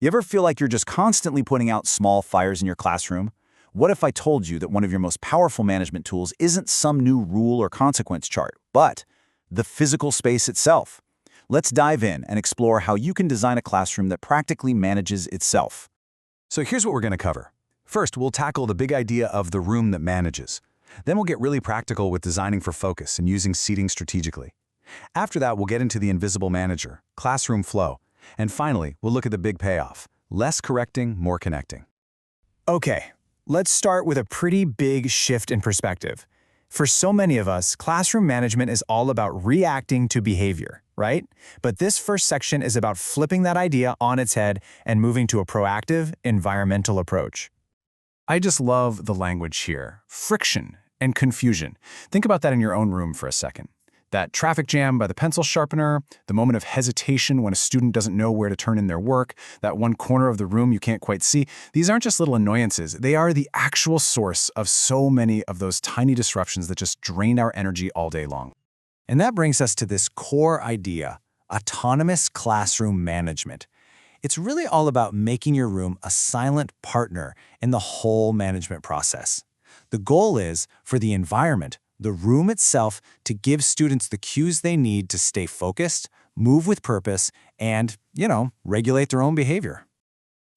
You ever feel like you're just constantly putting out small fires in your classroom? What if I told you that one of your most powerful management tools isn't some new rule or consequence chart, but the physical space itself? Let's dive in and explore how you can design a classroom that practically manages itself. So here's what we're going to cover. First, we'll tackle the big idea of the room that manages. Then we'll get really practical with designing for focus and using seating strategically. After that, we'll get into the invisible manager, classroom flow. And finally, we'll look at the big payoff: less correcting, more connecting. Okay, let's start with a pretty big shift in perspective. For so many of us, classroom management is all about reacting to behavior, right? But this first section is about flipping that idea on its head and moving to a proactive, environmental approach. I just love the language here: friction and confusion. Think about that in your own room for a second. That traffic jam by the pencil sharpener, the moment of hesitation when a student doesn't know where to turn in their work, that one corner of the room you can't quite see. These aren't just little annoyances. They are the actual source of so many of those tiny disruptions that just drain our energy all day long. And that brings us to this core idea: autonomous classroom management. It's really all about making your room a silent partner in the whole management process. The goal is for the environment, the room itself, to give students the cues they need to stay focused, move with purpose, and, regulate their own behavior.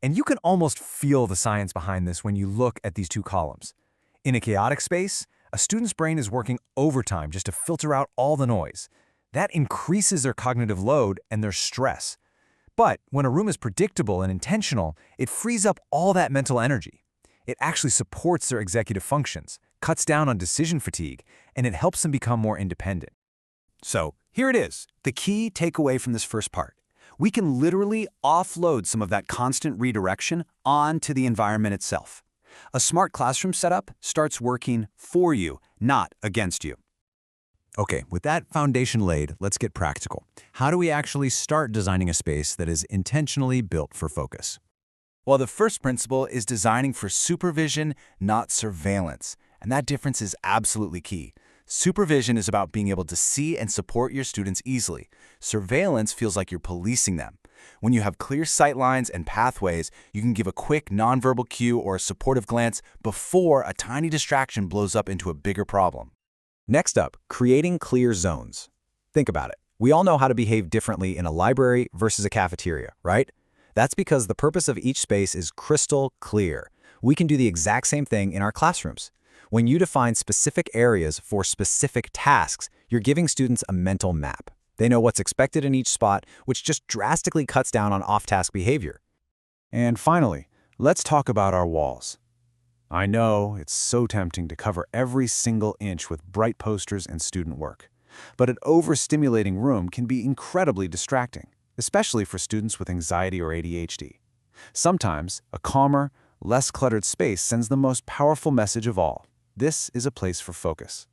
And you can almost feel the science behind this when you look at these two columns. In a chaotic space, a student's brain is working overtime just to filter out all the noise. That increases their cognitive load and their stress. But when a room is predictable and intentional, it frees up all that mental energy. It actually supports their executive functions, cuts down on decision fatigue, and it helps them become more independent. So here it is, the key takeaway from this first part. We can literally offload some of that constant redirection onto the environment itself. A smart classroom setup starts working for you, not against you. Okay, with that foundation laid, let's get practical. How do we actually start designing a space that is intentionally built for focus? Well, the first principle is designing for supervision, not surveillance. And that difference is absolutely key. Supervision is about being able to see and support your students easily. Surveillance feels like you're policing them. When you have clear sight lines and pathways, you can give a quick nonverbal cue or a supportive glance before a tiny distraction blows up into a bigger problem. Next up, creating clear zones. Think about it. We all know how to behave differently in a library versus a cafeteria, right? That's because the purpose of each space is crystal clear. We can do the exact same thing in our classrooms. When you define specific areas for specific tasks, you're giving students a mental map. They know what's expected in each spot, which just drastically cuts down on off-task behavior. And finally, let's talk about our walls. I know it's so tempting to cover every single inch with bright posters and student work, but an overstimulating room can be incredibly distracting, especially for students with anxiety or ADHD. Sometimes, a calmer, less cluttered space sends the most powerful message of all. This is a place for focus.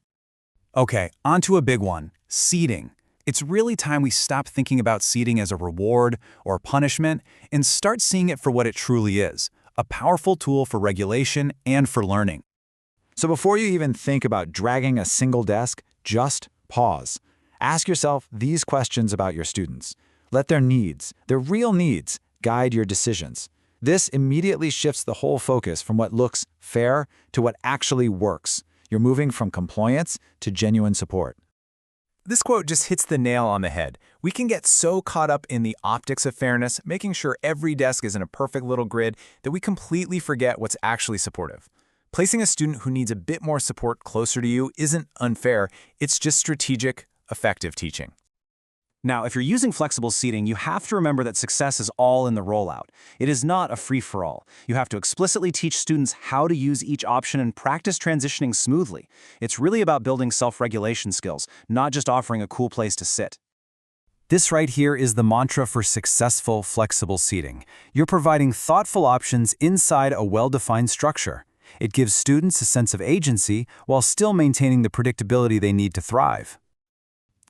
Okay, on to a big one: seating. It's really time we stop thinking about seating as a reward or punishment and start seeing it for what it truly is: a powerful tool for regulation and for learning. So before you even think about dragging a single desk, just pause. Ask yourself these questions about your students. Let their needs, their real needs, guide your decisions. This immediately shifts the whole focus from what looks fair to what actually works. You're moving from compliance to genuine support. This quote just hits the nail on the head. We can get so caught up in the optics of fairness, making sure every desk is in a perfect little grid, that we completely forget what's actually supportive. Placing a student who needs a bit more support closer to you isn't unfair, it's just strategic, effective teaching. Now, if you're using flexible seating, you have to remember that success is all in the rollout. It is not a free-for-all. You have to explicitly teach students how to use each option and practice transitioning smoothly. It's really about building self-regulation skills, not just offering a cool place to sit. This right here is the mantra for successful flexible seating. You're providing thoughtful options inside a well-defined structure. It gives students a sense of agency while still maintaining the predictability they need to thrive.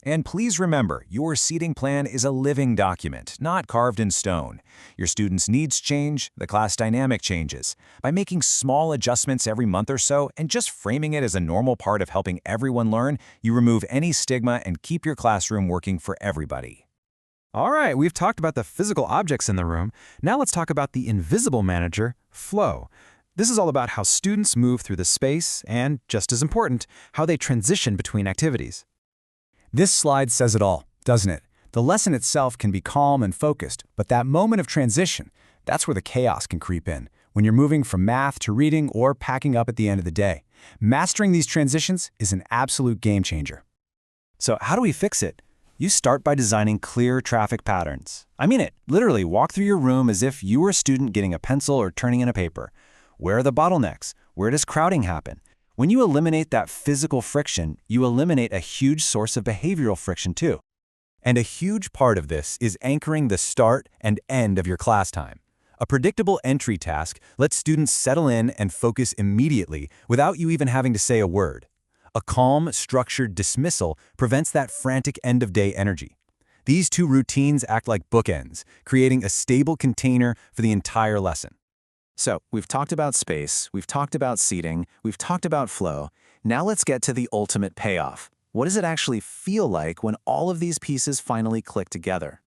And please remember, your seating plan is a living document, not carved in stone. Your students' needs change, the class dynamic changes. By making small adjustments every month or so and just framing it as a normal part of helping everyone learn, you remove any stigma and keep your classroom working for everybody. All right, we've talked about the physical objects in the room. Now let's talk about the invisible manager, flow. This is all about how students move through the space and, just as important, how they transition between activities. This slide says it all, doesn't it? The lesson itself can be calm and focused, but that moment of transition, that's where the chaos can creep in, when you're moving from math to reading or packing up at the end of the day. Mastering these transitions is an absolute game changer. So how do we fix it? You start by designing clear traffic patterns. I mean it. Literally, walk through your room as if you were a student getting a pencil or turning in a paper. Where are the bottlenecks? Where does crowding happen? When you eliminate that physical friction, you eliminate a huge source of behavioral friction too. And a huge part of this is anchoring the start and end of your class time. A predictable entry task lets students settle in and focus immediately without you even having to say a word. A calm, structured dismissal prevents that frantic end-of-day energy. These two routines act like bookends, creating a stable container for the entire lesson. So, we've talked about space, we've talked about seating, we've talked about flow. Now let's get to the ultimate payoff. What does it actually feel like when all of these pieces finally click together?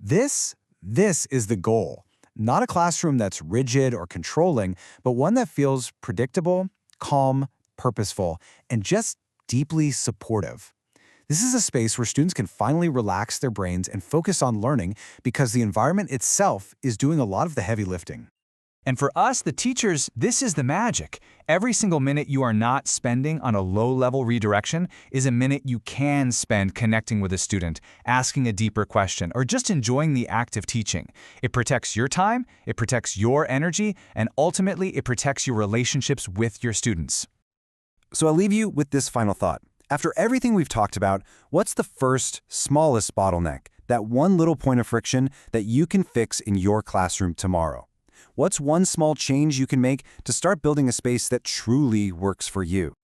This is the goal. Not a classroom that's rigid or controlling, but one that feels predictable, calm, purposeful, and just deeply supportive. This is a space where students can finally relax their brains and focus on learning because the environment itself is doing a lot of the heavy lifting. And for us, the teachers, this is the magic. Every single minute you are not spending on a low-level redirection is a minute you can spend connecting with a student, asking a deeper question, or just enjoying the act of teaching. It protects your time, it protects your energy, and ultimately it protects your relationships with your students. So I'll leave you with this final thought. After everything we've talked about, what's the first, smallest bottleneck, that one little point of friction that you can fix in your classroom tomorrow? What's one small change you can make to start building a space that truly works for you?